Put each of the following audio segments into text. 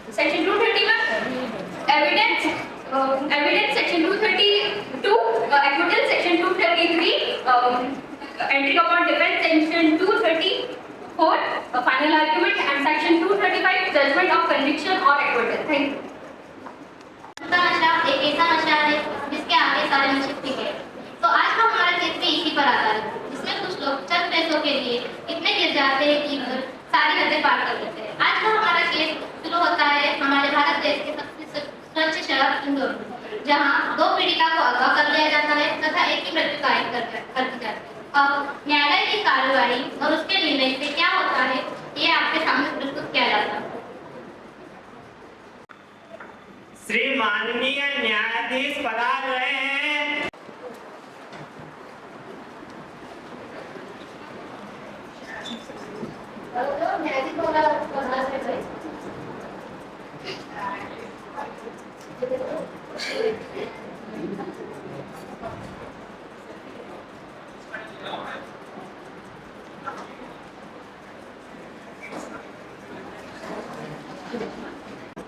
Section 231 evidence, section 232 acquittal, section 233 entry upon defense, section 234 final argument, and section 235 judgment of conviction or acquittal. Thank you. नशा एक ऐसा नशा है जिसके आगे सारे नशे ठीक है। तो आज का हमारा केस भी इसी पर आता है, जिसमें कुछ लोग चंद पैसों के लिए इतने गिर जाते हैं कि सारी हदें पार कर देते हैं। आज का हमारा केस शुरू होता है हमारे भारत देश के सबसे स्वच्छ शहर इंदौर, जहां 2 पीड़िता को अगवा कर लिया जाता है तथा एक की मृत्यु कायम कर दी जाती है। अब न्यायालय की कार्रवाई और उसके निर्णय से क्या होता है, ये आपके सामने प्रस्तुत किया जाता है। श्री माननीय न्यायाधीश पधार रहे हैं।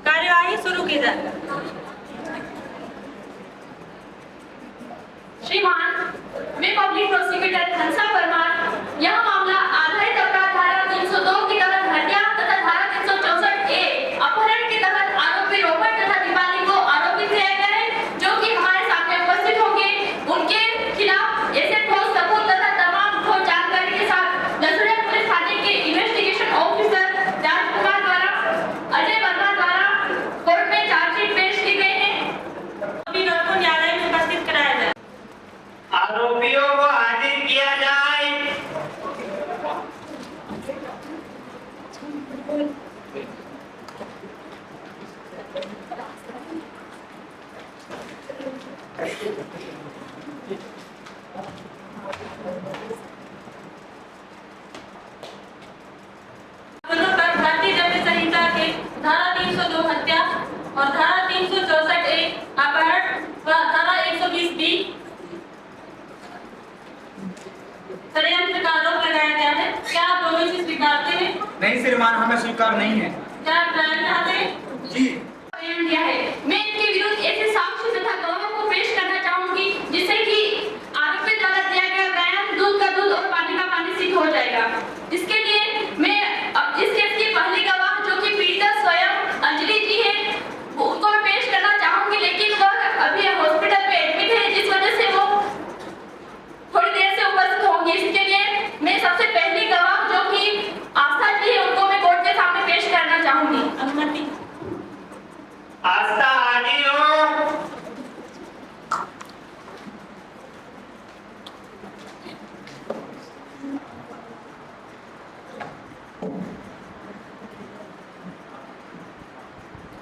कार्यवाही शुरू की जाए। श्रीमान, मैं पब्लिक प्रोसिक्यूटर हंसा परमार यह मामला आधारित अपराध धारा 302 के तहत हत्या तथा धारा 364A अपहरण के तहत आरोपी रोबर्ट तथा दीपाली को आरोपी किया गया है, जो कि हमारे सामने उपस्थित होंगे। उनके खिलाफ ऐसे ठोस सबूत तथा तमाम ठोस जानकारी के साथ दसुरिया पुलिस थाने के इन्वेस्टिगेशन ऑफिसर राजकुमार द्वारा अजय वर्मा द्वारा कोर्ट में चार्जशीट पेश की गई है। अभी लोगों को न्यायालय में उपस्थित कराया जाए। आरोपियों को हाजिर किया जाए। भारतीय दंड संहिता के धारा 302 हत्या और धारा 364A अपहरण व धारा 120B षड्यंत्र का आरोप लगाया गया है। क्या आप दोनों इसे स्वीकारते हैं? नहीं श्रीमान, हमें स्वीकार नहीं है। क्या आप बयान चाहते हैं? जी। बयान दिया है। मैं इनके विरुद्ध ऐसे साक्ष्य तथा गवाहों को पेश करना चाहूंगी जिससे कि आरोपी द्वारा दिया गया बयान दूध का दूध और पानी का पानी सिद्ध हो जाएगा। इसके लिए मैं अब इस केस की पहली गवाह जो कि पीड़िता स्वयं अंजलि जी है, उनको मैं पेश करना चाहूंगी, लेकिन वह अभी हॉस्पिटल में एडमिट है, जिस वजह से वो थोड़ी देर से उपस्थित होंगी। इसके लिए मैं सबसे पहली गवाह जो कि आस्था जी है, उनको मैं कोर्ट के सामने पेश करना चाहूंगी। अनुमति। आस्था हाजिर हो।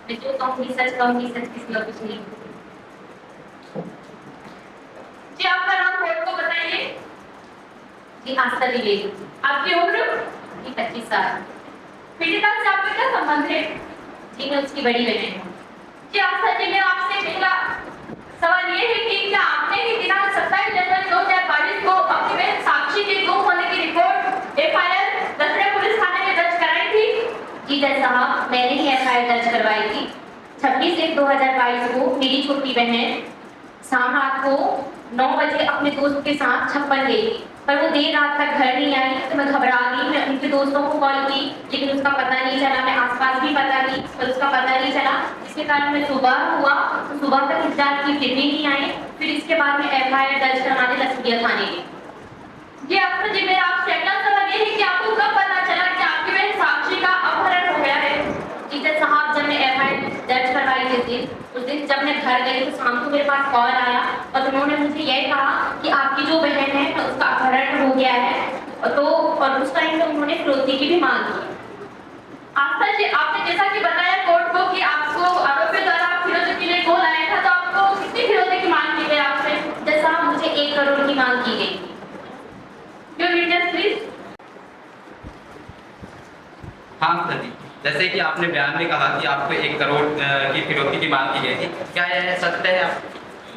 मैं जो कहूंगी सच कहूंगी, सच किसी और कुछ नहीं। जी, आपका नाम कोर्ट को बताइए। जी, आस्था द्विवेदी। आपकी उम्र? जी, 25 साल। पीड़िता से आपका क्या संबंध है? जी, मैं उसकी बड़ी बहन हूँ। जी आस्था जी, मैं आपसे पहला सवाल ये है कि क्या आपने ही दिनांक 27 जनवरी 2022 को अपनी बहन साक्षी के गुम होने की रिपोर्ट FIR दसुरिया पुलिस थाने में दर्ज कराई थी? जी जज साहब, मैंने ही FIR दर्ज करवाई थी। 26/1/2022 को मेरी छोटी बहन शाम रात को 9 बजे अपने दोस्त के साथ छप्पन गई थी, पर वो देर रात तक घर नहीं आई। तो मैं घबरा गई, मैं उनके दोस्तों को कॉल की, लेकिन उसका पता नहीं चला। मैं आसपास भी पता की, पर उसका पता नहीं चला। इसके कारण मैं सुबह हुआ तो सुबह तक इस जांच की फिर भी नहीं आई। फिर इसके बाद में FIR दर्ज करवाने दसुरिया थाने गई। ये आपका जी, मेरा आपसे अगला सवाल ये है कि आपको कब पता चला कि आपकी बहन साक्षी का अपहरण हो गया है? जी जज साहब, जब मैं FIR दर्ज करवाई थी उस दिन जब मैं घर गई तो शाम को मेरे पास कॉल आया और उन्होंने मुझे यह कहा कि आपकी जो बहन है उसका अपहरण हो गया है। तो और उस टाइम में उन्होंने फिरौती की भी मांग की। आस्था जी, आपने जैसा कि बताया कोर्ट को कि आपको आरोपी द्वारा फिरौती के लिए कॉल आया था, तो आपको कितनी फिरौती की मांग की गई आपसे? जज साहब, मुझे 1 करोड़ की मांग की गई। Your witness please. हाँ सर जी, जैसे कि आपने बयान में कहा कि आपको 1 करोड़ की फिरौती की मांग की गई थी, क्या यह सत्य है?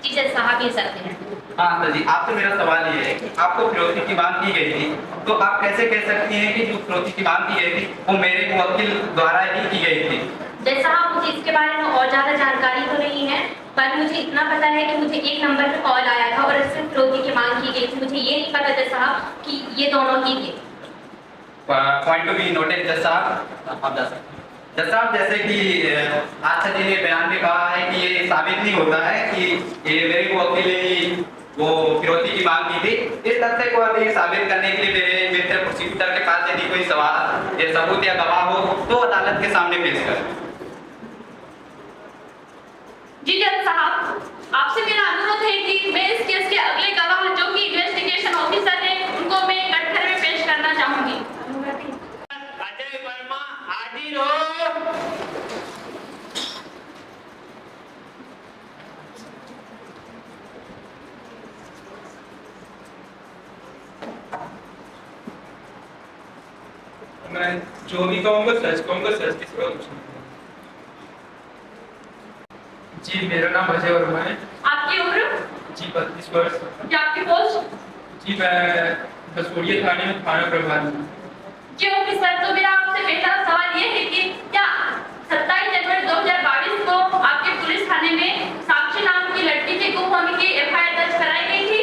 जी जज साहब, ये सत्य है। हाँ सर जी, आपसे मेरा सवाल ये है कि आपको फिरौती की मांग की गई थी, तो आप कैसे कह सकती हैं कि जो फिरौती की मांग की गई थी वो मेरे मुवक्किल द्वारा ही की गई थी? जज साहब, इसके बारे में और ज़्यादा जानकारी तो नहीं है, पर मुझे इतना पता है कि मुझे एक नंबर पे कॉल आया था और इससे फिरौती की मांग की गई थी। मुझे ये नहीं पता जज साहब कि ये दोनों ही थे। पॉइंट टू बी नोटेड जज साहब, आप जा सकते हैं। जज साहब, जैसे कि आस्था जी ने बयान में कहा है कि ये साबित नहीं होता है कि ये मेरे वकील ने ही वो फिरौती की मांग की थी। इस तथ्य को अभी साबित करने के लिए मेरे मित्र प्रोसिक्यूटर के पास यदि कोई सवाल या सबूत या गवाह हो तो अदालत के सामने पेश करें। जी जज साहब, आपसे मेरा अनुरोध है कि मैं इस केस के अगले गवाह जो कि इन्वेस्टिगेशन ऑफिसर है उनको मैं कटघरे में पेश करना चाहूंगी। अजय वर्मा हाजिर हो। मैं जो भी कहूँगा सच कहूँगा, सच किसी को कुछ नहीं। जी मेरा नाम अजय वर्मा है। आपकी उम्र? जी 32 वर्ष। जी आपकी पोस्ट? जी मैं बसोड़िया थाने में थाना प्रभारी हूँ। जी ऑफिसर, तो मेरा आपसे पहला सवाल ये है कि क्या 27 जनवरी 2022 को आपके पुलिस थाने में साक्षी नाम की लड़की के गुम होने की एफआईआर दर्ज कराई गई थी?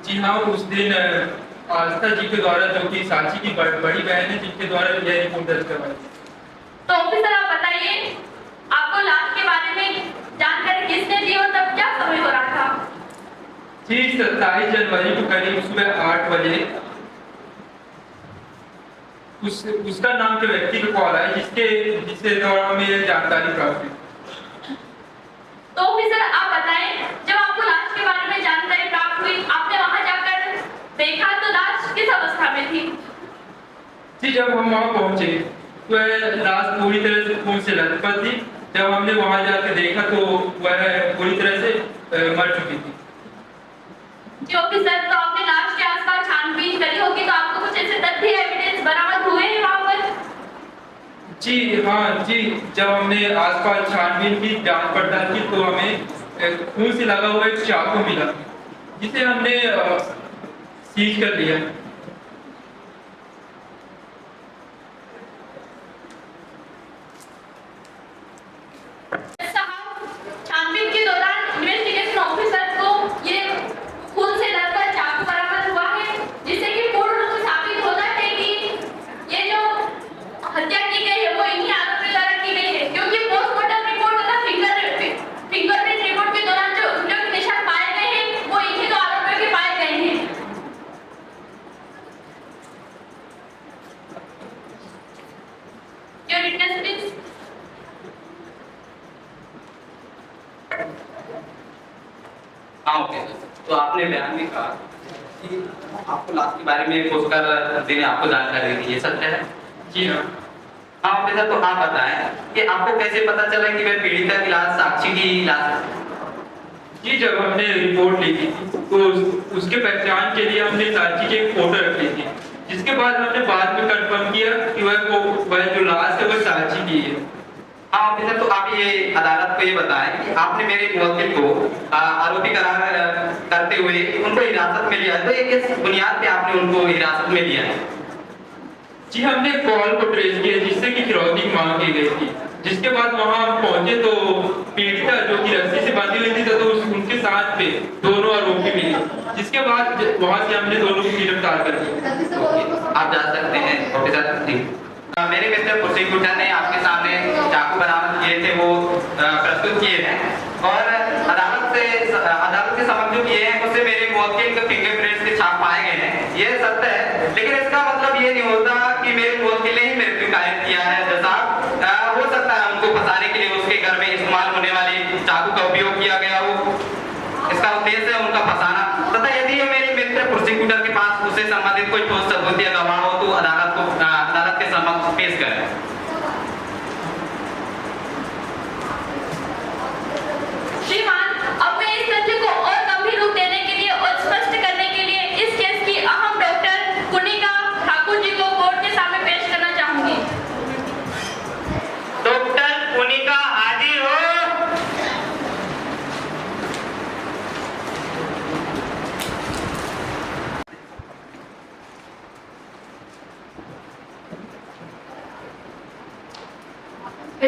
जी हाँ, उस दिन आस्था जी के द्वारा, जो कि साक्षी की बड़ी बहन है, जिनके द्वारा यह रिपोर्ट दर्ज करवाई। तो ऑफिसर आप बताइए, आपको लाश के बारे में जानकारी किसने दी और तब क्या समय हो रहा था? जी 27 जनवरी को करीब सुबह 8 बजे उसका नाम के व्यक्ति को कॉल आया जिसके द्वारा हमें यह जानकारी प्राप्त हुई। तो ऑफिसर आप बताएं, जब आपको लाश के बारे में जानकारी प्राप्त हुई, आपने वहां जाकर देखा तो लाश किस अवस्था में थी? जी जब हम वहां पहुंचे तो लाश पूरी तरह से खून से लथपथ थी। जब हमने वहां जाकर देखा तो वह पूरी तरह से मर चुकी थी। जी ऑफिसर, तो आपने लाश के आसपास छानबीन करी होगी, तो आपको कुछ ऐसे तथ्य एविडेंस बरामद हुए हैं वहां पर? जी हाँ जी, जब हमने आसपास छानबीन की, जांच पड़ताल की, तो हमें खून से लगा हुआ एक चाकू मिला, जिसे हमने सीज कर लिया। छानबीन के दौरान इन्वेस्टिगेशन ऑफिसर को ये खून से लथपथ चाकू बरामद हुआ है, जिससे कि पूर्ण रूप से साबित होता है कि ये जो हत्या की गई है वो इन्हीं आरोपियों द्वारा की गई है, क्योंकि पोस्टमार्टम रिपोर्ट तथा फिंगरप्रिंट रिपोर्ट के दौरान जो उंगलियों के निशान पाए गए हैं वो इन्हीं दो आरोपियों के पाए गए हैं। Your witness please. हाँ ओके। तो आपने बयान में कहा कि आपको लाश के बारे में पूछकर देने आपको जानकारी दी, ये सत्य है? जी हाँ। हाँ ऑफिसर, तो आप बताएं कि आपको कैसे पता चला कि वह पीड़िता की लाश साक्षी की लाश? जी जब हमने रिपोर्ट लिखी थी तो उसके पहचान के लिए हमने साक्षी की एक फोटो रखी थी, जिसके बाद हमने बाद में कंफर्म किया कि वह जो लाश है वह साक्षी की है। हाँ ऑफिसर, तो आप ये अदालत को ये बताएं कि आपने मेरे मुवक्किल को आरोपी करार करते हुए उनको हिरासत में लिया है, तो ये किस बुनियाद पे आपने उनको हिरासत में लिया है? जी हमने कॉल को ट्रेस किया जिससे कि फिरौती की मांग की गई थी। जिसके बाद वहां पहुंचे तो पीड़िता जो कि रस्सी से बांधी हुई थी तो उनके साथ पे दोनों आरोपी मिले, जिसके बाद वहां से हमने दोनों को गिरफ्तार कर लिया। आप जा सकते हैं ऑफिसर। मेरे मिस्टर प्रोसिक्यूटर ने आपके सामने चाकू बरामद किए थे वो प्रस्तुत किए हैं और अदालत के समक्ष जो किए हैं उससे मेरे मुवक्किल के फिंगरप्रिंट्स के छाप पाए गए हैं, ये सत्य है। लेकिन इसका मतलब ये नहीं होता कि मेरे मुवक्किल ने ही मृत्यु कायम किया है। जैसा हो सकता है उनको फंसाने के लिए उसके घर में इस्तेमाल होने वाली चाकू का उपयोग किया गया हो, इसका उद्देश्य है उनका फंसाना। तथा यदि मेरे मित्र प्रोसिक्यूटर के पास उससे संबंधित कोई ठोस सबूत या गवाह हो तो अदालत के समक्ष पेश करें। श्रीमान, अब मैं इस तथ्य को और गंभीर रूप देने के लिए और स्पष्ट करने के लिए इस केस की अहम डॉक्टर कुनिका ठाकुर जी को कोर्ट के सामने पेश करना चाहूंगी। डॉक्टर कुनिका हाजिर हो।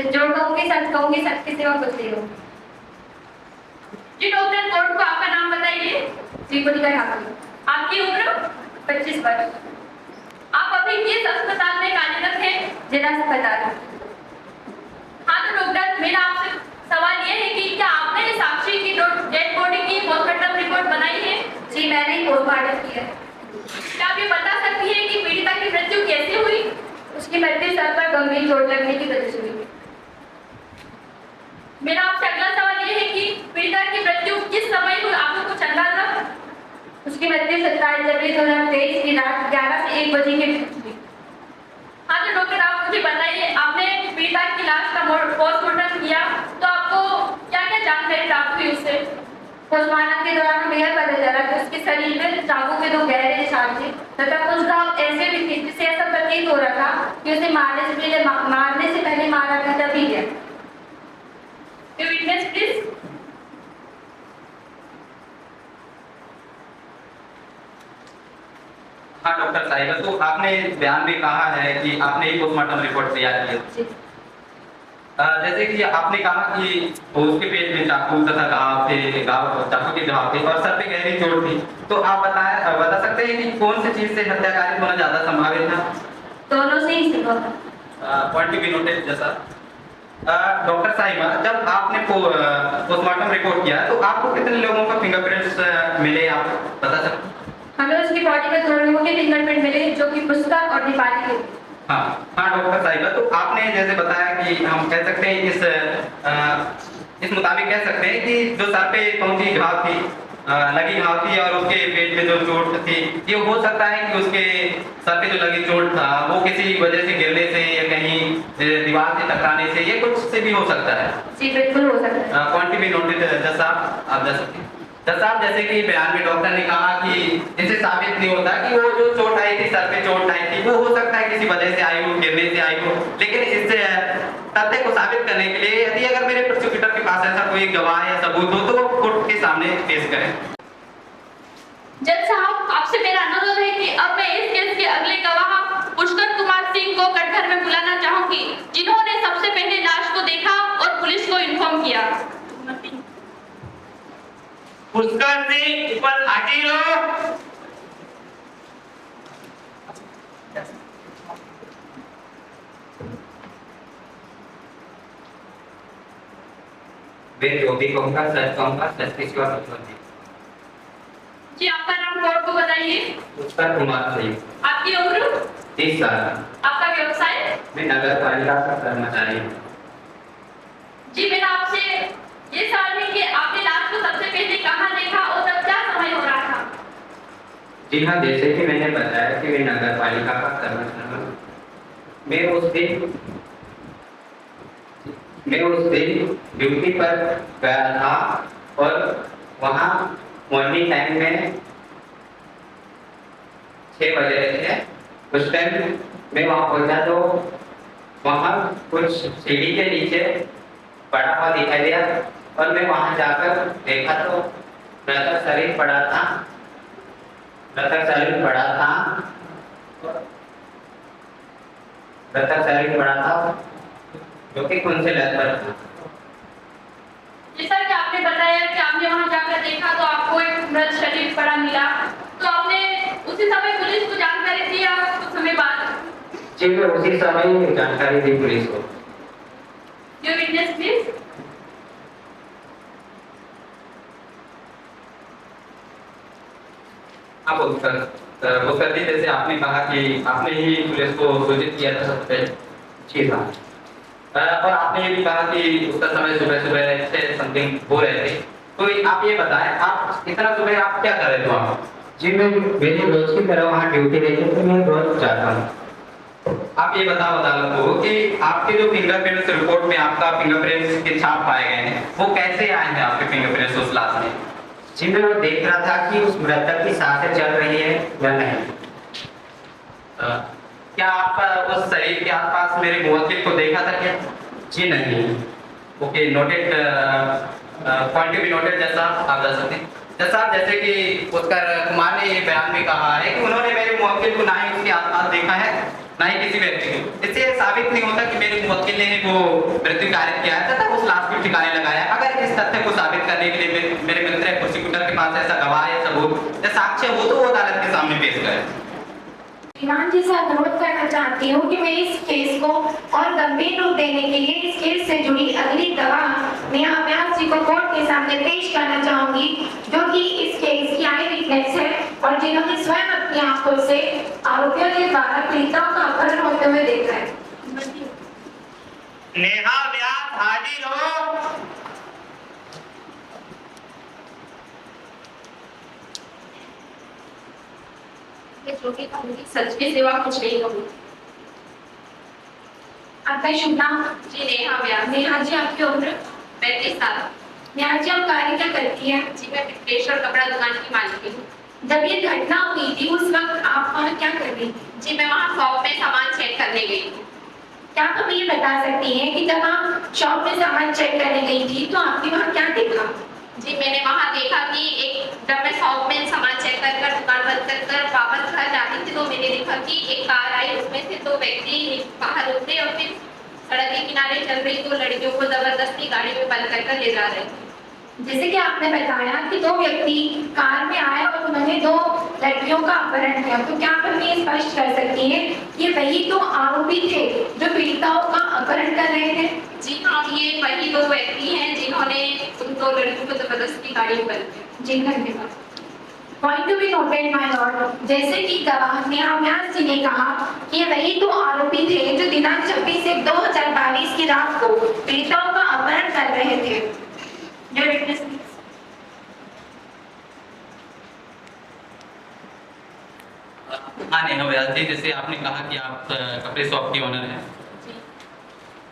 जो कहूँगी सच की सेवा कुछ नहीं होगी। जी डॉक्टर, कोर्ट को आपका नाम बताइए। जी बोलिए आपकी उम्र 25 वर्ष। आप अभी किस अस्पताल में कार्यरत हैं? जिला अस्पताल। हाँ तो डॉक्टर, मेरा आपसे सवाल ये है कि क्या आपने साक्षी की डेड बॉडी की पोस्टमार्टम रिपोर्ट बनाई है? जी मैंने ही पोस्टमार्टम किया है। क्या आप ये बता सकती हैं कि पीड़िता की मृत्यु कैसे हुई? उसकी मृत्यु सर पर गंभीर चोट लगने की वजह से हुई। मेरा आपसे अगला सवाल ये है कि पीड़िता की मृत्यु किस समय हुई? आपको कुछ अंदाजा? उसकी मृत्यु 27 जनवरी 2023 की रात 11 से 1 बजे के बीच हुई। हाँ तो डॉक्टर, आप मुझे बताइए, आपने पीड़िता की लाश का पोस्टमार्टम किया तो आपको क्या क्या जानकारी प्राप्त हुई उससे? पोस्टमार्टम के दौरान बेहद पता चला कि उसके शरीर में चाकू के 2 गहरे निशान थे तथा कुछ घाव ऐसे भी थे जिससे ऐसा प्रतीत हो रहा था कि उसे मारने से पहले मारा भी गया। Witness please. हाँ डॉक्टर साहिबा, तो आपने बयान में कहा है कि आपने ही पोस्टमार्टम रिपोर्ट तैयार किया। जैसे कि आपने कहा कि उसके पेट में चाकू तथा चाकू के घाव थे और सर पे गहरी चोट थी, तो आप बता सकते हैं कि कौन सी चीज से हत्याकारित होना ज्यादा संभावित था? दोनों से ही संभव। Point to be noted. जैसा डॉक्टर साहिबा, जब आपने पोस्टमार्टम रिपोर्ट किया तो आपको कितने लोगों का फिंगरप्रिंट्स मिले, आप बता सकते हैं? हमें उसकी बॉडी में 2 लोगों के फिंगरप्रिंट मिले जो कि पुष्कर और दीपाली के। हाँ डॉक्टर साहिबा, तो आपने जैसे बताया कि हम कह सकते हैं इस मुताबिक कह सकते हैं कि जो सर पे कौन सी घाव थी, लगी घाव थी और उसके पेट में जो चोट थी, ये हो सकता है कि उसके सर पे जो लगी चोट था वो किसी वजह से गिरने से या कहीं दीवार से टकराने से, ये कुछ से भी हो सकता है। जी बिल्कुल हो सकता है। पॉइंट भी नोटेड। जैसा आप जैसे कि बयान में डॉक्टर ने कहा कि इससे साबित नहीं होता कि वो जो चोट आई थी, सर पे चोट आई थी, वो हो सकता है किसी वजह से आई हो, गिरने से आई हो, लेकिन इससे तथ्य को साबित करने के लिए यदि अगर मेरे प्रोसिक्यूटर के पास ऐसा कोई गवाह या सबूत हो तो वो कोर्ट के सामने पेश करें। जज साहब, आपसे मेरा अनुरोध है कि अब मैं इस केस के अगले गवाह पुष्कर कुमार सिंह को कटघर में बुलाना चाहूंगी, जिन्होंने सबसे पहले लाश को देखा और पुलिस को इन्फॉर्म किया। पुष्कर सिंह, ऊपर हाजिर हो। मैं जो भी कहूँगा सच कहूँगा, सच की सिवा कुछ नहीं। जी आपका नाम कोर्ट को बताइए। पुष्कर कुमार सिंह। आपकी उम्र? 30 साल। आपका व्यवसाय? मैं नगर पालिका का कर्मचारी हूँ। जी मेरा आपसे ये सवाल है कि आपने लाश को सबसे पहले कहाँ देखा और तब क्या समय हो रहा था? जी हाँ, जैसे कि मैंने बताया कि मैं नगर पालिका का कर्मचारी हूँ। मैं उस दिन ड्यूटी पर गया था और वहाँ मॉर्निंग टाइम में 6 बजे थे। उस टाइम मैं वहाँ पहुँचा तो वहाँ कुछ सीढ़ी के नीचे पड़ा हुआ दिखाई दिया और मैं वहाँ जाकर देखा तो मृतक शरीर पड़ा था जो कि खून से लथपथ था। जैसा कि आपने बताया कि आपने वहां जाकर देखा तो आपको एक मृत शरीर पड़ा मिला, तो आपने उसी समय पुलिस को जानकारी दी या कुछ समय बाद? जी मैं उसी समय जानकारी दी पुलिस को। Your witness please. आप पुष्कर जी, जैसे आपने कहा कि आपने ही पुलिस को सूचित किया था सबसे। जी हाँ, और आपने ये भी कहा कि उस समय सुबह 6 समथिंग हो रहे थे, तो आप ये बताएं आप इतना सुबह आप क्या कर रहे थे वहाँ? जी मैं मेरी रोज की तरह वहाँ ड्यूटी रहती है, मैं रोज जाता हूँ। आप ये बताओ अदालत को कि आपके जो फिंगरप्रिंट्स रिपोर्ट में आपका फिंगरप्रिंट्स के छाप पाए गए हैं वो कैसे आए हैं आपके फिंगरप्रिंट्स उस लाश में? जी मैं वो देख रहा था कि उस मृतक की सांसें चल रही है या नहीं। क्या आप उस शरीर के आसपास मेरे मुवक्किल को देखा था क्या? जी नहीं। Okay, noted. पॉइंट भी नोटेड। जैसा आप जा सकते हैं जैसे कि पुष्कर कुमार ने ये बयान में कहा है कि उन्होंने मेरे मुवक्किल को ना ही उसके आसपास देखा है ना ही किसी व्यक्ति को। इससे साबित नहीं होता कि मेरे मुवक्किल ने वो मृत्यु कारित किया है तथा उस लाश को ठिकाने लगाया। अगर इस तथ्य को साबित करने के लिए मेरे मित्र प्रोसिक्यूटर के पास ऐसा गवाह या सबूत या साक्ष्य हो तो वो अदालत के सामने पेश करें। श्रीमान जी से अनुरोध करना चाहती हूँ कि मैं इस केस को और गंभीर रूप देने के लिए इस केस से जुड़ी अगली गवाह नेहा व्यास जी को कोर्ट के सामने पेश करना चाहूंगी, जो कि इस केस की आई विटनेस है और जिन्होंने स्वयं अपनी आंखों से आरोपियों के द्वारा पीड़िताओं का अपहरण होते हुए देखा है। नेहा व्यास हाजिर हो। जो कि कहूँगी सच के सिवा कुछ नहीं कहूँगी। आपका शुभ नाम? जी नेहा व्यास। नेहा जी, आपकी उम्र? 35 साल। नेहा जी, आप कार्य क्या करती हैं? जी मैं विक्टेश्वर कपड़ा दुकान की मालिक हूँ। जब ये घटना हुई थी उस वक्त आप वहाँ क्या कर रही थी? जी मैं वहाँ शॉप में सामान चेक करने गई थी। क्या आप हमें ये बता सकती हैं कि जब आप शॉप में सामान चेक करने गई थी तो आपने वहाँ क्या देखा? जी मैंने वहाँ देखा कि जब मैं शॉप में सामान चेक कर दुकान बंद कर वापस घर जाती थी तो मैंने देखा कि एक कार आई, उसमें से 2 व्यक्ति बाहर उतरे और फिर सड़क के किनारे चल रही 2 लड़कियों को जबरदस्ती गाड़ी में बंद कर ले जा रहे थे। जैसे कि आपने बताया कि 2 व्यक्ति कार में आए और उन्होंने 2 लड़कियों का अपहरण किया, तो क्या आप हमें ये स्पष्ट कर सकती हैं ये वही 2 आरोपी थे जो पीड़िताओं का अपहरण कर रहे थे? जी हाँ, ये वही 2 व्यक्ति हैं जिन्होंने उन 2 लड़कियों को जबरदस्ती गाड़ी में बंद किया। जी धन्यवाद। Point to be noted my Lord, जैसे कि गवाह नेहा व्यास जी ने कहा कि ये वही 2 आरोपी थे जो दिनांक 26/1/2022 की रात को पीड़िताओं का अपहरण कर रहे थे। जो विटनेस हाँ नेहा व्यास जी, जैसे आपने कहा कि आप कपड़े शॉप की ओनर हैं।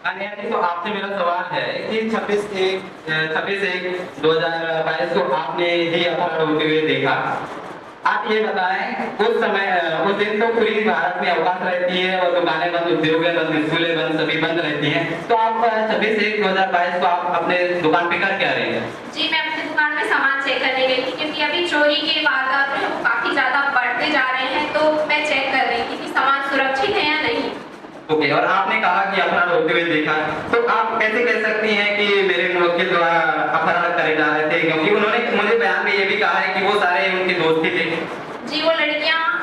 हाँ नेहा जी, तो आपसे मेरा सवाल है कि 26/1/2022 को आपने ही अपहरण होते हुए देखा। आप ये बताएं उस दिन तो पूरी भारत में अवकाश रहती है और दुकानें बंद, उद्योग बंद, स्कूलें बंद, सभी बंद रहती हैं, तो आप 26/1/2022 को आप अपने दुकान पे कर क्या रहे हैं? जी मैं अपनी दुकान में सामान चेक करने गई थी क्योंकि अभी चोरी के वारदात जो है वो काफी ज्यादा बढ़ते जा रहे हैं, तो मैं चेक कर रही थी कि सामान सुरक्षित है या नहीं। ओके, और आपने कहा कि अपहरण होते हुए देखा, तो आप कैसे कह सकती हैं कि मेरे मुवक्किल द्वारा अपहरण करे जा रहे थे, क्योंकि उन्होंने मुझे बयान में ये भी कहा है कि वो सारे उनके दोस्त ही थे। जी वो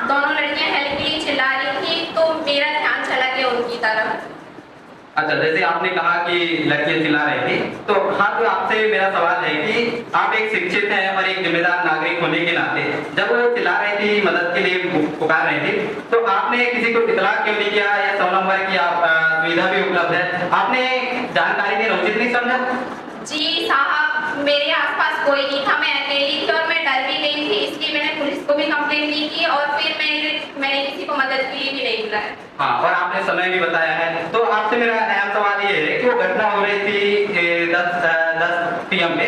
दोनों लड़कियां हेल्प के लिए चिल्ला रही थी तो मेरा ध्यान चला गया उनकी तरफ। अच्छा, जैसे आपने कहा कि लड़कियां चिल्ला रही थी, तो हाँ, तो आपसे मेरा सवाल है कि आप एक शिक्षित हैं और एक जिम्मेदार नागरिक होने के नाते जब वो चिल्ला रही थी, मदद के लिए पुकार रही थी, तो आपने किसी को इतला क्यों नहीं किया या 100 नंबर की सुविधा भी उपलब्ध है, आपने जानकारी देना उचित नहीं समझा? जी साहब, मेरे आसपास कोई नहीं था, मैं अकेली थी और मैं डर भी गई थी, इसलिए मैंने पुलिस को भी कंप्लेंट नहीं की और फिर मैंने किसी को मदद के लिए भी नहीं बुलाया। हाँ, और आपने समय भी बताया है, तो आपसे मेरा अहम सवाल ये है कि वो घटना हो रही थी 10 PM पे,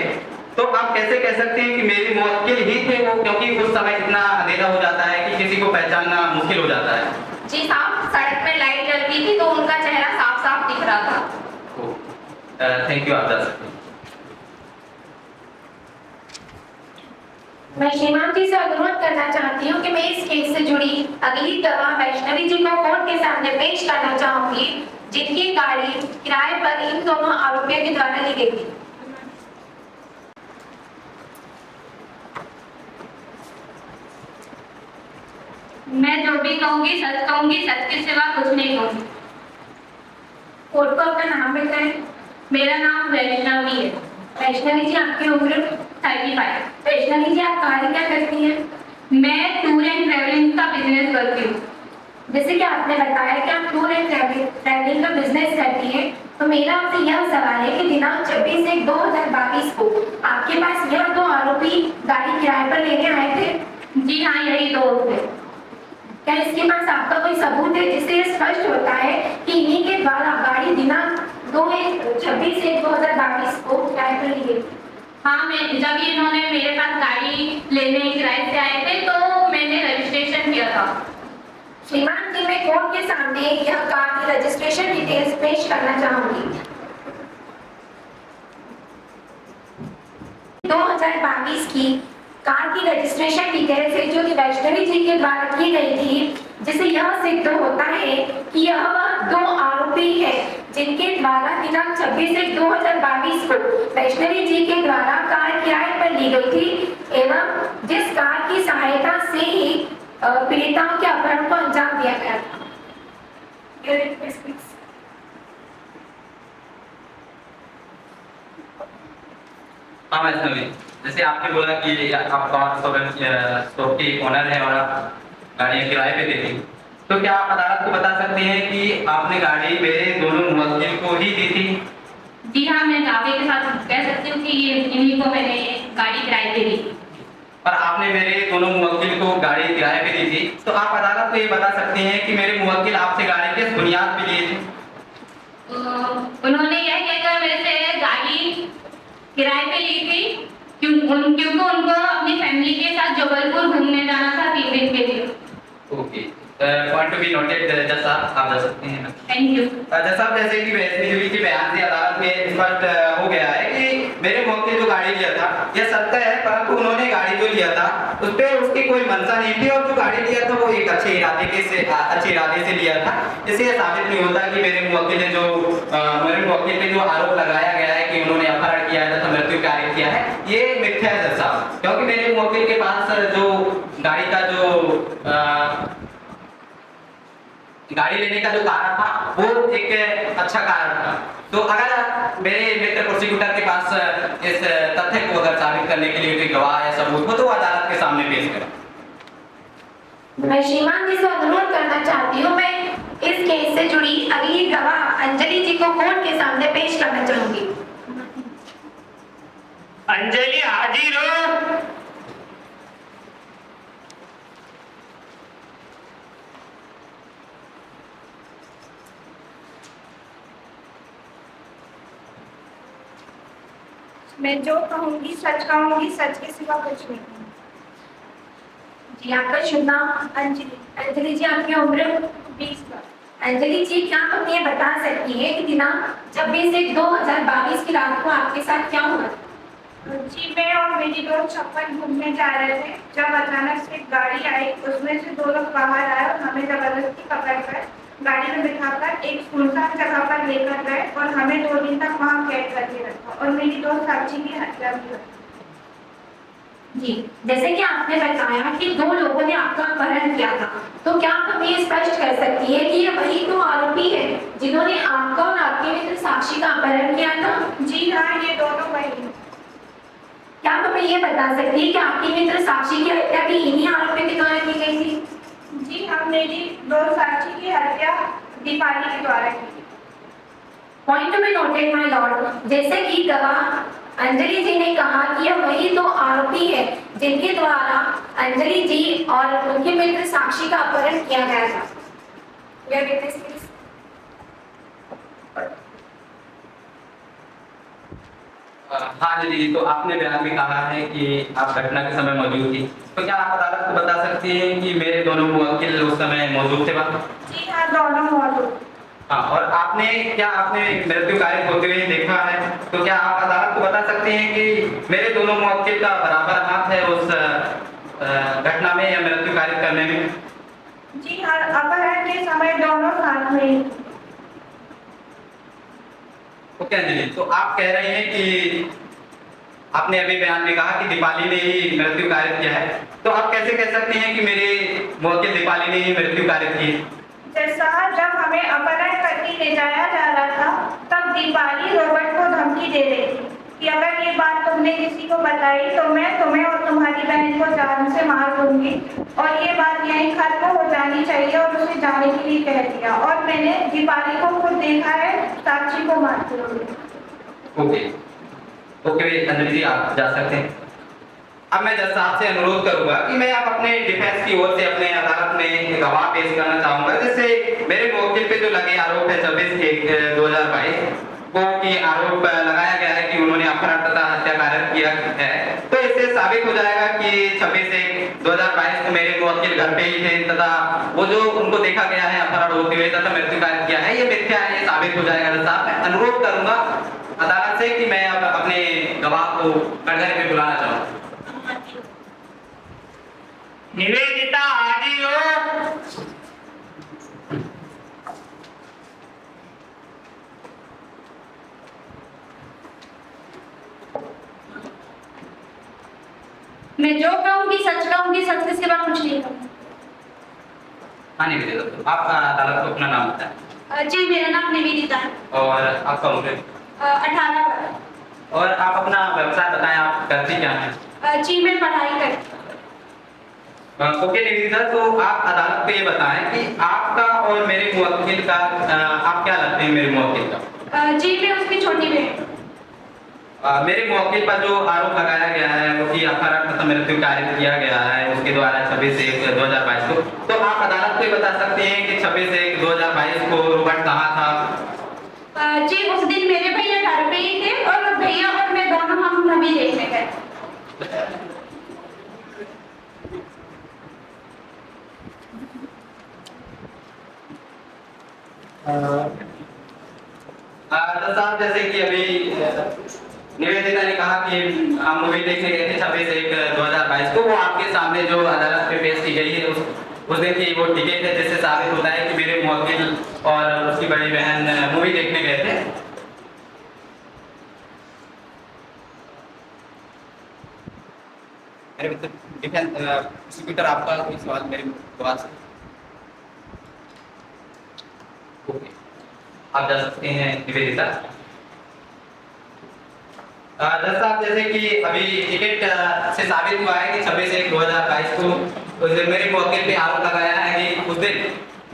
तो आप कैसे कह सकते हैं कि मेरी मुवक्किल ही थे वो, क्योंकि उस समय इतना अंधेरा हो जाता है कि किसी को पहचानना मुश्किल हो जाता है। जी साहब, सड़क में लाइट जल रही थी तो उनका चेहरा साफ साफ दिख रहा था। थैंक यू, आप जा सकते हैं। मैं श्रीमान जी से अनुरोध करना चाहती हूँ कि मैं इस केस से जुड़ी अगली गवाह वैष्णवी जी को कोर्ट के सामने पेश करना चाहूंगी, जिनकी गाड़ी किराए पर इन दोनों आरोपियों के द्वारा ली गई थी। मैं जो भी कहूँगी सच कहूँगी, सच के सिवा कुछ नहीं कहूँगी। कोर्ट को अपना नाम बताएं। मेरा नाम वैष्णवी है। वैष्णवी जी, आपकी उम्र? 35। वैष्णवी जी, आप कार्य क्या करती हैं? मैं टूर एंड ट्रेवलिंग का बिजनेस करती हूँ। जैसे कि आपने बताया कि आप टूर एंड ट्रैवलिंग का बिजनेस करती हैं, तो मेरा आपसे यह सवाल है कि दिनांक 26/1/2022 को आपके पास यह 2 आरोपी गाड़ी किराए पर लेने आए थे? जी हाँ, यही दोस्त है। क्या इसके पास आपका कोई सबूत है जिससे ये स्पष्ट होता है कि इन्हीं के द्वारा गाड़ी दिनांक 26/1/2022 को किराए पर ली गई? हाँ, जब इन्होंने मेरे पास गाड़ी लेने किराए से आए थे तो मैंने रजिस्ट्रेशन किया था। श्रीमान जी, मैं कोर्ट के सामने यह कार की रजिस्ट्रेशन डिटेल्स पेश करना चाहूंगी। 2022 की कार की रजिस्ट्रेशन डिटेल्स है जो कि वैष्णवी जी के द्वारा की गई थी, जिसे यह सिद्ध होता है कि यह वह 2 आरोपी है जिनके द्वारा दिनांक 26/1/2022 को वैष्णवी जी के द्वारा कार किराए पर ली गई थी एवं जिस कार की सहायता से ही पीड़िताओं के अपहरण को अंजाम दिया गया था। हाँ वैष्णवी, जैसे आपने बोला कि आप कार शॉप की ओनर है और आप गाड़ियाँ किराए पे देती, तो क्या आप अदालत को बता सकते हैं कि आपने गाड़ी मेरे दोनों मुवक्किल को ही दी थी? जी हाँ, मैं दावे के साथ कह सकती हूँ कि ये इन्हीं को मैंने गाड़ी किराए पे दी थी। और आपने मेरे दोनों मुवक्किल को गाड़ी किराए पे दी थी, तो आप अदालत को ये बता सकते हैं कि मेरे मुवक्किल आपसे गाड़ी किस बुनियाद पे लिए थे? उन्होंने यह कहकर मेरे से गाड़ी किराए पे ली थी क्योंकि उनको अपनी फैमिली के साथ जबलपुर घूमने जाना था 3 दिन के लिए। Okay, point to be noted. जज साहब आप जा सकते हैं। Thank you. जज साहब, जैसे कि वैष्णवी के बयान से अदालत में स्पष्ट हो गया है कि मेरे मुवक्किल जो गाड़ी लिया था यह सत्य है, परंतु उन्होंने गाड़ी जो लिया था उस पर उसकी कोई मंशा नहीं थी और जो गाड़ी लिया था वो एक अच्छे इरादे से लिया था। इससे यह साबित नहीं होता कि मेरे मुवक्किल पे जो आरोप लगाया गया है कि उन्होंने अपहरण किया है तथा मृत्यु कार्य किया है, ये मिथ्या है जज साहब, क्योंकि मेरे मुवक्किल के पास जो गाड़ी का जो गाड़ी लेने का जो कारण था वो एक अच्छा कारण था। तो अगर मेरे मित्र प्रोसिक्यूटर के पास इस तथ्य को अगर साबित करने के लिए कोई गवाह या सबूत हो तो वो अदालत के सामने पेश करें। मैं श्रीमान जी से अनुरोध करना चाहती हूँ, मैं इस केस से जुड़ी अगली गवाह अंजलि जी को कोर्ट के सामने पेश करना चाहूंगी। अंजलि हाजिर हो। मैं जो कहूंगी सच कहूंगी, सच के सिवा कुछ नहीं कहूंगी। जी आपका शुभ नाम? अंजलि। अंजलि जी आपकी उम्र? 20 वर्ष। अंजलि जी क्या आप ये बता सकती हैं कि दिनांक 26/1/2022 की रात को आपके साथ क्या हुआ? जी मैं और मेरी दोस्त छप्पन घूमने जा रहे थे, जब अचानक से एक गाड़ी आई, उसमें से 2 लोग बाहर आए और हमें जबरदस्ती पकड़कर गाड़ी में बिठाकर एक सुनसान जगह पर लेकर गए और हमें 2 दिन तक वहां कैद करके रखा और मेरी दोस्त साक्षी की हत्या भी हुई। जी, जैसे कि आपने बताया कि 2 लोगों ने आपका अपहरण किया था, तो क्या आप हमें स्पष्ट कर सकती है कि ये वही 2 आरोपी हैं जिन्होंने आपका और आपके मित्र साक्षी का अपहरण किया था? जी हाँ, ये दोनों वही हैं। क्या आप हमें ये बता सकती है कि आपकी मित्र साक्षी की हत्या भी इन्हीं आरोपियों के द्वारा की गई थी? जी हाँ, मेरी दोस्त साक्षी की हत्या दीपाली के द्वारा की। पॉइंट में नोटेड माय लॉर्ड, जैसे कि गवाह अंजलि जी ने कहा कि यह वही 2 आरोपी है जिनके द्वारा अंजलि जी और उनके मित्र साक्षी का अपहरण किया गया था। Your witness, please. हाँ जी, तो आपने बयान में कहा है कि आप घटना के समय मौजूद थी, तो क्या आप अदालत को बता सकती हैं कि मेरे दोनों मुवक्किल उस समय मौजूद थे वहाँ? जी हाँ, दोनों मौजूद। हाँ, और आपने मृत्यु कार्य होते हुए देखा है, तो क्या आप अदालत को बता सकते हैं कि मेरे दोनों मुवक्किल का बराबर हाथ है उस घटना में या मृत्यु कार्य करने में? जी हाँ, अपहरण के समय दोनों साथ में ही। ओके अंजलि, तो आप कह रहे हैं कि आपने अभी बयान में कहा कि दीपाली ने ही मृत्यु कार्य किया है, तो आप कैसे कह सकते हैं कि मेरे मुवक्किल दीपाली ने ही मृत्यु कार्य की? जैसा जब हमें अपहरण करके ले जाया जा रहा था, तब दीपाली रॉबर्ट को धमकी दे रही थी कि अगर ये बात तुमने किसी को बताई तो मैं तुम्हें और तुम्हारी बहन को जान से मार दूंगी और ये बात यहीं खत्म हो जानी चाहिए और उसे जाने के लिए कह दिया। और मैंने दीपाली को खुद देखा है साक्षी को मारते हुए। ओके अंजलि जी, आप जा सकते हैं। अब मैं जज साहब से अनुरोध करूंगा कि मैं आप अपने डिफेंस की ओर से अपने अदालत में गवाह पेश करना चाहूंगा। जैसे मेरे मुवक्किल पे जो लगे आरोप है 26/1/2022 को कि आरोप लगाया गया है कि उन्होंने अपहरण तथा हत्या कार्य किया है, तो इससे साबित हो जाएगा कि 26/1/2022 को मेरे मुवक्किल घर पे ही थे तथा वो जो उनको देखा गया है अपहरण होते हुए तथा मृत्यु कार्य किया है, ये मिथ्या है, ये साबित हो जाएगा। जज साहब, मैं अनुरोध करूंगा अदालत से कि मैं अब अपने गवाह को कटघरे पे बुलाना चाहूँ। निवेदिता हाजिर हो। मैं जो कहूँगी सच के सिवा कुछ नहीं कहूँगी। हाँ निवेदिता, तो आप अदालत को अपना नाम बताएं। जी मेरा नाम निवेदिता है। और आपका उम्र? 18 वर्ष। और आप अपना व्यवसाय बताएं, आप करती क्या हैं? जी मैं पढ़ाई करती हूँ। ओके निवेदिता, तो आप अदालत को ये बताएं कि आपका और मेरे मुवक्किल का आप क्या लगते हैं मेरे मुवक्किल का? जी मैं उसकी छोटी बहन। मेरे मुवक्किल पर जो आरोप लगाया गया है वो कि अपहरण तथा मृत्यु कारित किया गया है उसके द्वारा 26/1/2022 को, तो आप अदालत को ये बता सकते हैं कि 26/1/2022 को रोबर्ट कहाँ था? जी उस दिन मेरे भैया घर पे ही थे और भैया और मैं दोनों हम मूवी देखने गए। साहब जैसे कि अभी निवेदिता ने कहा कि हम मूवी देखने गए थे 26/1/2022 को, वो आपके सामने जो अदालत में पेश की गई है उस दिन की वो टिकट है जिससे साबित होता है कि मेरे मुवक्किल और उसकी बड़ी बहन मूवी देखने गए थे। मेरे प्रोसिक्यूटर आपका कोई सवाल मेरे पास? ओके, आप जा सकते हैं निवेदिता। जज साहब जैसे कि अभी टिकट से साबित हुआ है कि 26/1/2022 को उस दिन मेरे मुवक्किल पे आरोप लगाया है कि उस दिन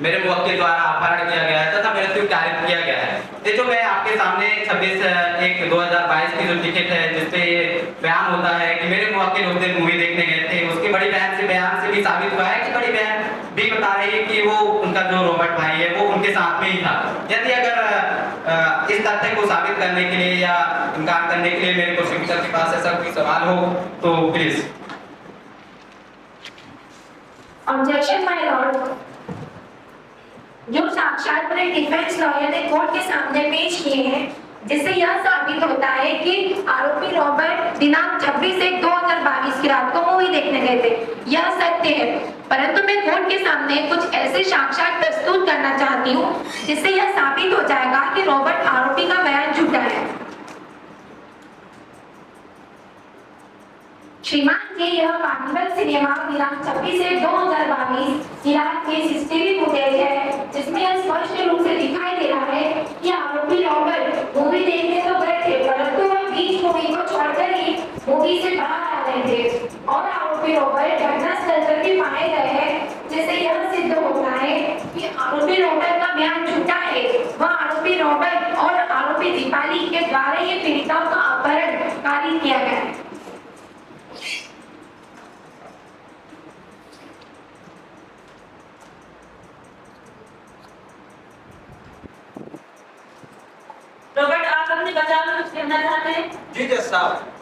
मेरे मुवक्किल द्वारा अपहरण किया गया है तथा मृत्यु कारित किया गया है। ये जो मैं आपके सामने 26/1/2022 की जो टिकट है जिसपे बयान होता है कि मेरे मुवक्किल उस दिन मूवी देखने गए थे, उसकी बड़ी बहन से बयान से भी साबित हुआ है कि बड़ी बहन भी बता रही है कि वो उनका जो रॉबर्ट भाई है वो उनके साथ में ही था। यदि अगर इस तथ्य को साबित करने के लिए या इनकार करने के लिए मेरे प्रोसिक्यूटर के पास ऐसा कोई सवाल हो तो प्लीज। ऑब्जेक्शन माय लॉर्ड, जो साक्षात्कार डिफेंस लॉयर ने कोर्ट के सामने पेश किए हैं जिससे यह साबित होता है कि आरोपी रॉबर्ट दिनांक 26/1/2022 की रात को मूवी देखने गए थे, यह सत्य है। परंतु मैं कोर्ट के सामने कुछ ऐसे साक्ष्य प्रस्तुत करना चाहती हूँ जिससे यह साबित हो जाएगा कि रॉबर्ट आरोपी का बयान झूठा है। श्रीमान जी, यह कार्निवल सिनेमा दिनांक 26/2/2022 की रात की सीसीटीवी फुटेज है जिसमें यह स्पष्ट रूप से दिखाई दे रहा है कि आरोपी रॉबर्ट मूवी देखने तो गए थे परंतु वह बीच मूवी को छोड़कर ही मूवी से बाहर आ रहे थे और आरोपी रॉबर्ट घटनास्थल पर भी पाए गए हैं, जिससे यह सिद्ध होता है कि आरोपी रॉबर्ट का बयान झूठा है। वह आरोपी रॉबर्ट और आरोपी दीपाली के द्वारा ये पीड़िताओं का अपहरण कारित किया गया है। रॉबर्ट, आप अपने बचाव में कुछ कहना चाहते हैं? जी जज साहब।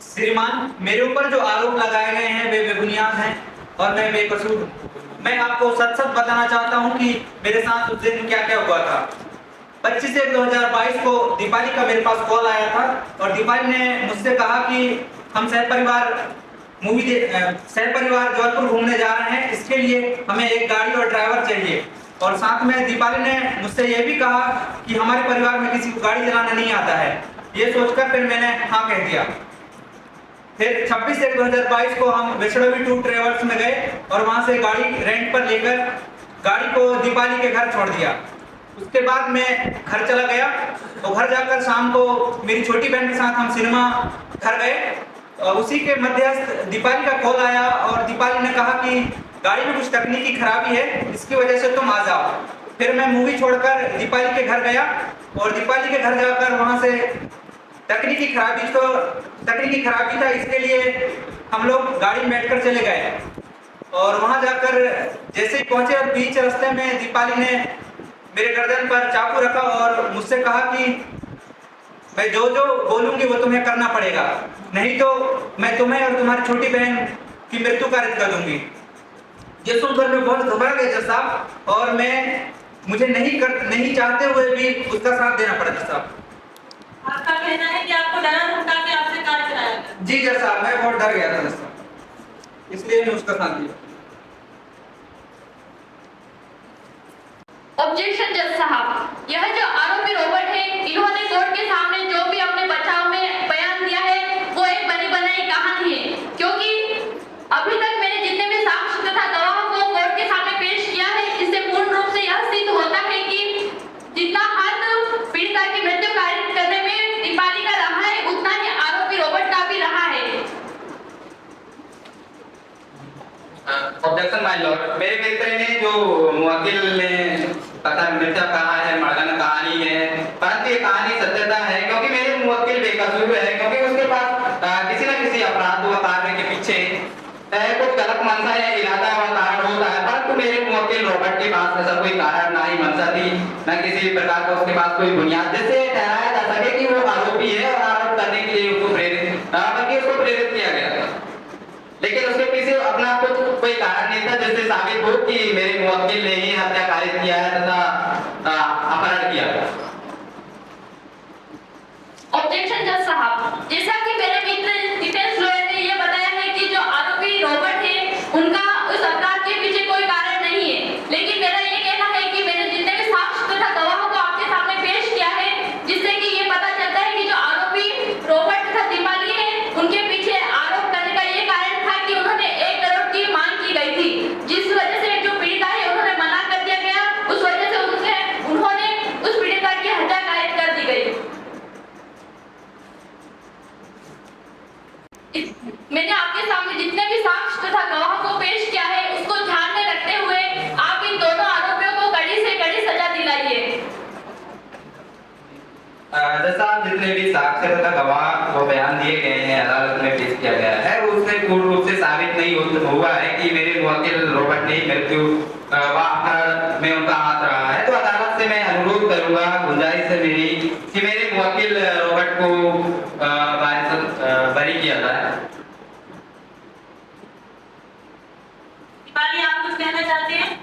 श्रीमान, मेरे ऊपर जो आरोप लगाए गए हैं वे बेबुनियाद हैं और मैं बेकसूर हूँ। मैं आपको सच सच बताना चाहता हूँ कि मेरे साथ उस दिन क्या क्या हुआ था। 25/1/2022 को दीपाली का मेरे पास कॉल आया था और दीपाली ने मुझसे कहा कि हम सहपरिवार जबलपुर घूमने जा रहे हैं, इसके लिए हमें एक गाड़ी और ड्राइवर चाहिए। और साथ में दीपाली ने मुझसे यह भी कहा कि हमारे परिवार में किसी को गाड़ी चलाना नहीं आता है। ये सोचकर फिर मैंने हाँ कह दिया। फिर 26/1/2022 को हम वैष्णवी टूर ट्रेवल्स में गए और वहां से गाड़ी रेंट पर लेकर गाड़ी को दीपाली के घर छोड़ दिया। उसके बाद मैं घर चला गया और घर जाकर शाम को मेरी छोटी बहन के साथ हम सिनेमा घर गए। उसी के मध्यस्थ दीपाली का कॉल आया और दीपाली ने कहा कि गाड़ी में कुछ तकनीकी खराबी है, इसकी वजह से तुम आ जाओ। फिर मैं मूवी छोड़कर दीपाली के घर गया और दीपाली के घर जाकर वहां से तकनीकी खराबी था, इसके लिए हम लोग गाड़ी में बैठकर चले गए और वहां जाकर जैसे ही पहुंचे और बीच रास्ते में दीपाली ने मेरे गर्दन पर चाकू रखा और मुझसे कहा कि मैं जो जो बोलूंगी वो तुम्हें करना पड़ेगा, नहीं तो मैं तुम्हें और तुम्हारी छोटी बहन की मृत्यु कारित कर दूंगी। ये सुनकर मैं बहुत घबरा गया जज साहब और मुझे नहीं चाहते हुए भी उसका साथ देना पड़ा जज साहब। आपका कहना है कि आपको डरा धमका के आपसे कार्य कराया गया? जी जज साहब, मैं बहुत डर गया था जज साहब, इसलिए मैं उसका साथ दिया। ऑब्जेक्शन जज साहब, यह जो आरोपी रॉबर्ट है, इन्होंने कोर्ट के सामने जो भी अपने बचाव में बयान दिया है वो एक बनी बनाई कहानी है, क्योंकि अभी तक मैंने जितने भी साक्ष्य तथा गवाहों को कोर्ट के सामने पेश किया है, इससे पूर्ण रूप से यह सिद्ध होता है कि जितना हाथ पीड़िता की मृत्यु कारित करने में दीपाली का रहा है, उतना ही आरोपी रॉबर्ट का भी रहा है। ऑब्जेक्शन माय लॉर्ड, मेरे मित्र ने जो मुवक्किल ने पता मृत्यु कहा है, मर्दन कहानी है, परंतु ये कहानी सत्यता है क्योंकि मेरे मुवक्किल बेकसूर है, क्योंकि उसके पास किसी न किसी अपराध व कार्य के पीछे कुछ गलत मंशा या इरादा व कारण होता है, परंतु मेरे मुवक्किल रॉबर्ट के पास ऐसा कोई कारण ना ही मंशा थी, न किसी प्रकार का उसके पास कोई बुनियाद जिससे ठहराया जा सके कि वो आरोपी है और आरोप करने के लिए उसको प्रेरित किया गया था। लेकिन उसके पीछे अपना कुछ कोई कारण नहीं था जिससे साबित हो कि मेरे मुवक्किल ने ही हत्या कारित किया है तथा अपहरण किया है। ऑब्जेक्शन जज साहब, जैसा कि मेरे मित्र डिफेंस लॉयर ने यह बताया है कि जो आरोपी रॉबर्ट है उनका उस अपराध के पीछे कोई कारण नहीं है, लेकिन मेरा ये कहना है कि मैंने जितने भी साक्ष्य तथा गवाहों को आपके सामने पेश किया है, जिससे कि ये पता चलता है कि जो आरोपी रॉबर्ट तथा दीपाली है, उनके पीछे आरोप करने का ये कारण था कि उन्होंने 1 करोड़ की मांग की गई थी, जिस वजह से जो पीड़िता है उन्होंने मना कर दिया गया, उस वजह से उन्होंने उस पीड़िता की हत्या कारित कर दी गई। मैंने आपके सामने जितने भी साक्ष्य तथा गवाहों को पेश किया है, उसको ध्यान में रखते हुए आप इन दोनों आरोपियों को कड़ी से कड़ी सजा दिलाइए। जैसा जितने भी साक्ष्य तथा गवाह वो बयान दिए गए हैं, अदालत में पेश किया गया है, उससे पूर्ण रूप से साबित नहीं हुआ है कि मेरे मुवक्किल रॉबर्ट ने मृत्यु व अपहरण में उनका हाथ रहा है। तो अदालत से मैं अनुरोध करूंगा, गुंजाइश है मेरी कि मेरे मुवक्किल रॉबर्ट को बरी किया जाए। दीपाली, आप कुछ कहना चाहते हैं?